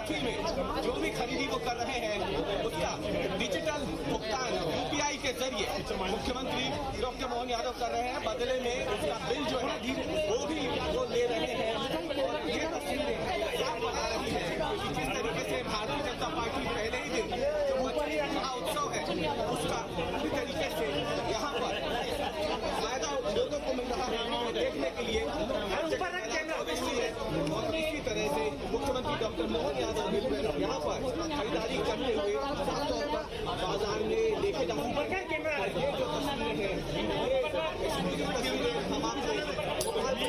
MSP में जो भी खरीदी वो कर रहे हैं उसका डिजिटल भुगतान UPI के जरिए मुख्यमंत्री डॉक्टर मोहन यादव कर रहे हैं। बदले में उसका बिल जो है वो भी वो ले रहे हैं। और ये तस्वीरें साफ बता रही है कि जिस तरीके से भारतीय जनता पार्टी पहले ही दिन जो उत्सव है उसका पूरी तरीके से यहाँ पर फायदा लोगों को मिल रहा है देखने के लिए और इसी तरह से मुख्यमंत्री डॉक्टर मोहन यादव यहाँ पर खरीदारी करते हुए बाजार में लेके जा रहे हैं। ये जो तस्वीरें हैं हम आपको यहाँ पर पुराने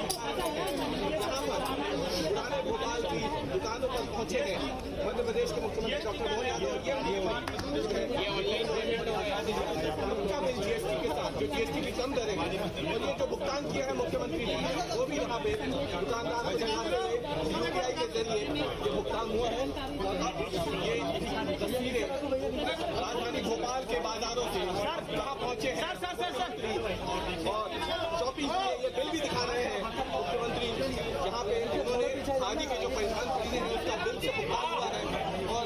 भोपाल की दुकानों पर पहुंचे हैं। मध्य प्रदेश के मुख्यमंत्री डॉक्टर मोहन यादव GST के साथ जो GST की कम दरें और ये जो भुगतान किया है मुख्यमंत्री ने वो भी यहाँ पे दुकानदार को जमाते हुए UPI के जरिए ये भुगतान हुआ है। और ये तस्वीरें राजधानी भोपाल के बाजारों से कहाँ पहुंचे हैं और शॉपिंग के ये बिल भी दिखा रहे हैं मुख्यमंत्री। यहाँ पे उन्होंने खादी के जो परिधान खरीदे हैं उसका बिल से भुगतान हुआ है। और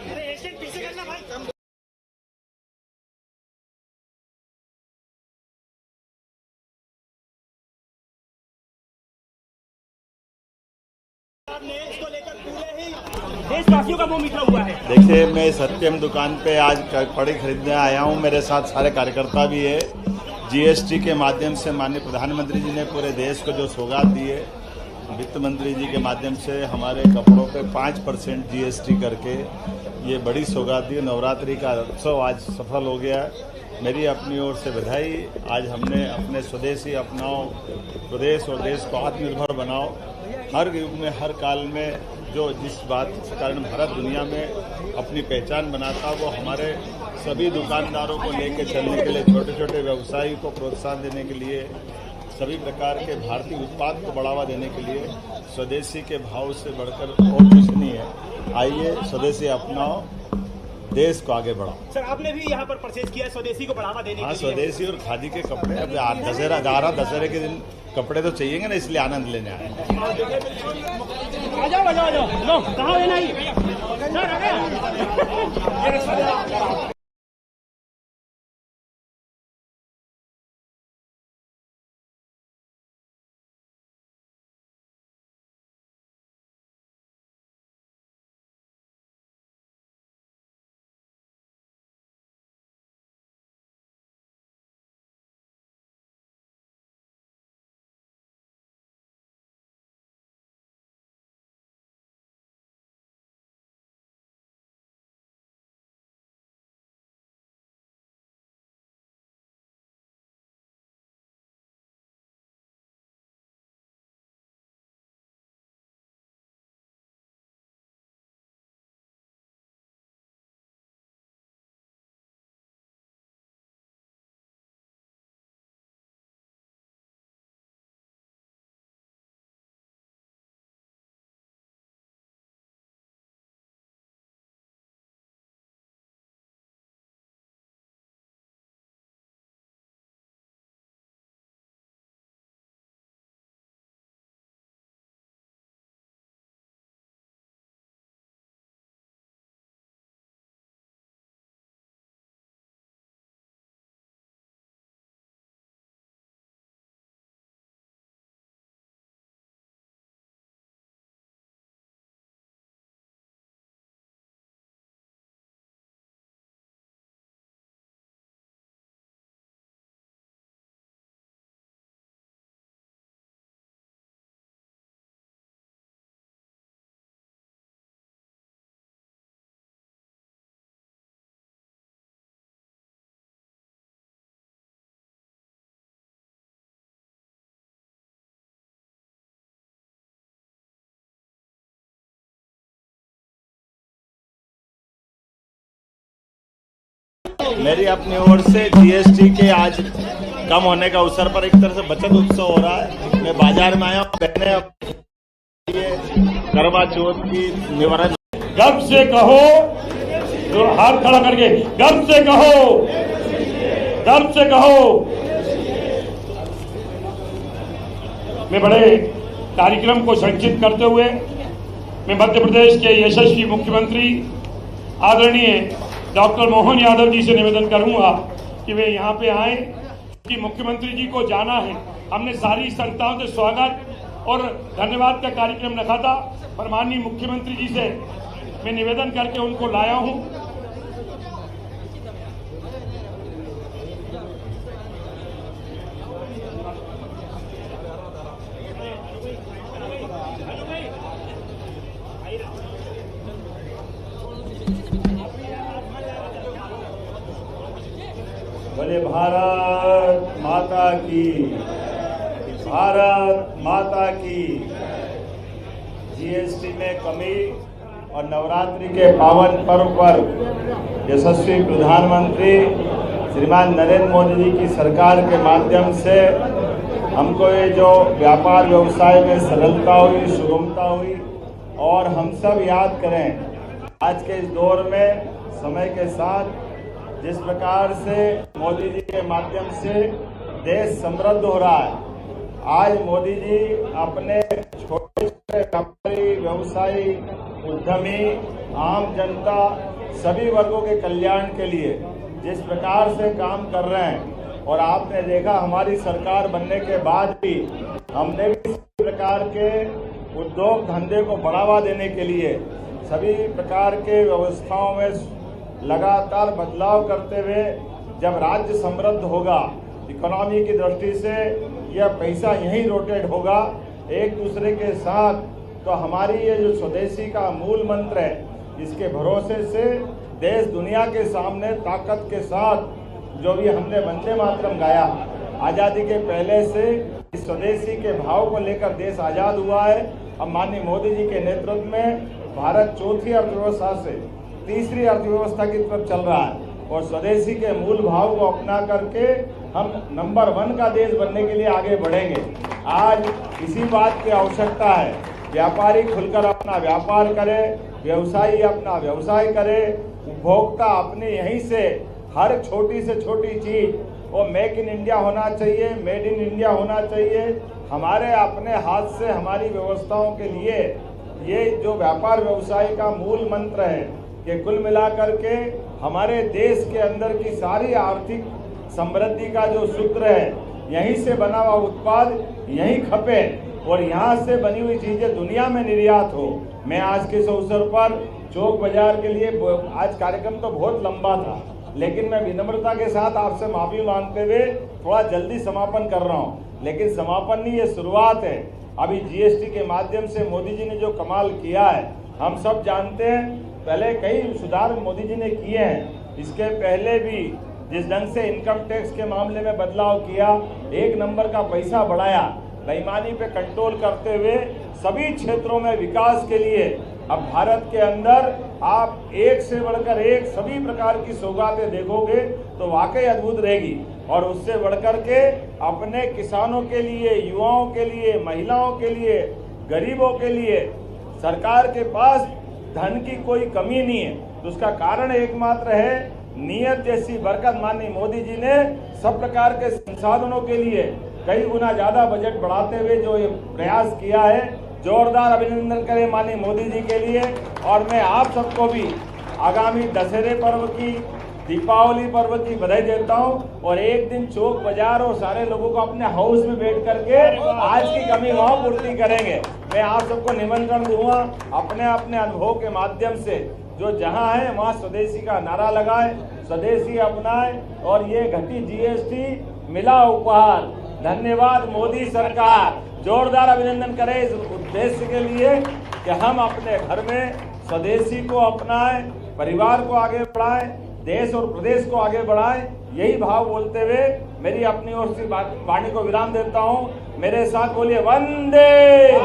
देशवासियों का मुंह मीठा हुआ है। देखिए, मैं सत्यम दुकान पे आज कपड़े खरीदने आया हूँ। मेरे साथ सारे कार्यकर्ता भी है। GST के माध्यम से माननीय प्रधानमंत्री जी ने पूरे देश को जो सौगात दी है, वित्त मंत्री जी के माध्यम से हमारे कपड़ों पे 5% GST करके ये बड़ी सौगात दी। नवरात्रि का उत्सव आज सफल हो गया। मेरी अपनी ओर से बधाई। आज हमने अपने स्वदेशी अपनाओ, प्रदेश और देश को आत्मनिर्भर बनाओ। हर युग में हर काल में जो जिस बात के कारण भारत दुनिया में अपनी पहचान बनाता, वो हमारे सभी दुकानदारों को लेकर चलने के लिए, छोटे छोटे व्यवसायी को प्रोत्साहन देने के लिए, सभी प्रकार के भारतीय उत्पाद को बढ़ावा देने के लिए स्वदेशी के भाव से बढ़कर और कुछ नहीं है। आइए स्वदेशी अपनाओ, देश को आगे बढ़ाओ। सर, आपने भी यहाँ पर परचेज किया है स्वदेशी को बढ़ावा देने के लिए। स्वदेशी और खादी के कपड़े। अब दशहरे के दिन कपड़े तो चाहिए ना, इसलिए आनंद लेने आए। आ जाओ लो, कहाँ लेना ही मेरी अपनी ओर से GST के आज कम होने का अवसर पर एक तरह से बचत उत्सव हो रहा है। मैं बाजार में आया हूँ, बहने करवा चौथ की निवारण। गर्व से कहो, तो हाथ खड़ा करके गर्व से कहो, गर्व से कहो। मैं बड़े कार्यक्रम को संक्षिप्त करते हुए मैं मध्य प्रदेश के यशस्वी मुख्यमंत्री आदरणीय डॉक्टर मोहन यादव जी से निवेदन करूंगा कि वे यहाँ पे आए, कि मुख्यमंत्री जी को जाना है। हमने सारी संस्थाओं से स्वागत और धन्यवाद का कार्यक्रम रखा था, पर माननीय मुख्यमंत्री जी से मैं निवेदन करके उनको लाया हूं। बोले भारत माता की, भारत माता की। जीएसटी में कमी और नवरात्रि के पावन पर्व पर यशस्वी प्रधानमंत्री श्रीमान नरेंद्र मोदी जी की सरकार के माध्यम से हमको ये जो व्यापार व्यवसाय में सरलता हुई, सुगमता हुई, और हम सब याद करें आज के इस दौर में समय के साथ जिस प्रकार से मोदी जी के माध्यम से देश समृद्ध हो रहा है। आज मोदी जी अपने छोटे छोटे व्यापारी, व्यवसायी, उद्यमी, आम जनता, सभी वर्गों के कल्याण के लिए जिस प्रकार से काम कर रहे हैं, और आपने देखा हमारी सरकार बनने के बाद भी हमने भी इस प्रकार के उद्योग धंधे को बढ़ावा देने के लिए सभी प्रकार के व्यवस्थाओं में लगातार बदलाव करते हुए, जब राज्य समृद्ध होगा, इकोनॉमी की दृष्टि से यह पैसा यहीं रोटेट होगा एक दूसरे के साथ, तो हमारी ये जो स्वदेशी का मूल मंत्र है, इसके भरोसे से देश दुनिया के सामने ताकत के साथ, जो भी हमने वंदे मातरम गाया, आज़ादी के पहले से इस स्वदेशी के भाव को लेकर देश आज़ाद हुआ है। अब माननीय मोदी जी के नेतृत्व में भारत चौथी अर्थव्यवस्था से तीसरी अर्थव्यवस्था की तरफ चल रहा है, और स्वदेशी के मूल भाव को अपना करके हम नंबर 1 का देश बनने के लिए आगे बढ़ेंगे। आज इसी बात की आवश्यकता है, व्यापारी खुलकर अपना व्यापार करे, व्यवसायी अपना व्यवसाय करे, उपभोक्ता अपने यहीं से हर छोटी से छोटी चीज वो मेक इन इंडिया होना चाहिए, मेड इन इंडिया होना चाहिए। हमारे अपने हाथ से हमारी व्यवस्थाओं के लिए ये जो व्यापार व्यवसाय का मूल मंत्र है कि कुल मिलाकर के हमारे देश के अंदर की सारी आर्थिक समृद्धि का जो सूत्र है, यहीं से बना हुआ उत्पाद यहीं खपे और यहाँ से बनी हुई चीजें दुनिया में निर्यात हो। मैं आज के इस अवसर पर चौक बाजार के लिए, आज कार्यक्रम तो बहुत लंबा था, लेकिन मैं विनम्रता के साथ आपसे माफी मांगते हुए थोड़ा जल्दी समापन कर रहा हूँ। लेकिन समापन नहीं, ये शुरुआत है। अभी जीएसटी के माध्यम से मोदी जी ने जो कमाल किया है, हम सब जानते हैं। पहले कई सुधार मोदी जी ने किए हैं, इसके पहले भी जिस ढंग से इनकम टैक्स के मामले में बदलाव किया, 1 नंबर का पैसा बढ़ाया, बेईमानी पे कंट्रोल करते हुए सभी क्षेत्रों में विकास के लिए अब भारत के अंदर आप एक से बढ़कर एक सभी प्रकार की सौगातें देखोगे तो वाकई अद्भुत रहेगी। और उससे बढ़कर के अपने किसानों के लिए, युवाओं के लिए, महिलाओं के लिए, गरीबों के लिए सरकार के पास धन की कोई कमी नहीं है। तो उसका कारण एकमात्र है नियत जैसी बरकत। माननीय मोदी जी ने सब प्रकार के संसाधनों के लिए कई गुना ज्यादा बजट बढ़ाते हुए जो ये प्रयास किया है, जोरदार अभिनंदन करें माननीय मोदी जी के लिए। और मैं आप सबको भी आगामी दशहरे पर्व की, दीपावली पर्व की बधाई देता हूं। और एक दिन चौक बाजार और सारे लोगों को अपने हाउस में बैठ करके आज की कमी वहां पूर्ति करेंगे। मैं आप सबको निमंत्रण दूंगा, अपने अपने अनुभव के माध्यम से जो जहां है वहां स्वदेशी का नारा लगाए, स्वदेशी अपनाए और ये घटी जीएसटी मिला उपहार। धन्यवाद मोदी सरकार। जोरदार अभिनंदन करें इस उद्देश्य के लिए कि हम अपने घर में स्वदेशी को अपनाएं, परिवार को आगे बढ़ाएं, देश और प्रदेश को आगे बढ़ाएं। यही भाव बोलते हुए मेरी अपनी ओर से वाणी को विराम देता हूं। मेरे साथ बोलिए वंदे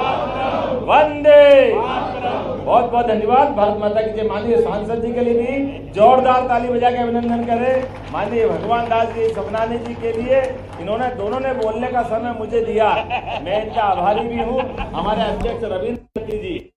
वंदे। बहुत बहुत धन्यवाद। भारत माता की जय। माननीय सांसद जी के लिए भी जोरदार ताली बजा के अभिनंदन करें। माननीय भगवान दास जी सपनानी जी के लिए, इन्होंने दोनों ने बोलने का समय मुझे दिया, मैं इनका आभारी भी हूँ। हमारे अध्यक्ष रविंद्र जी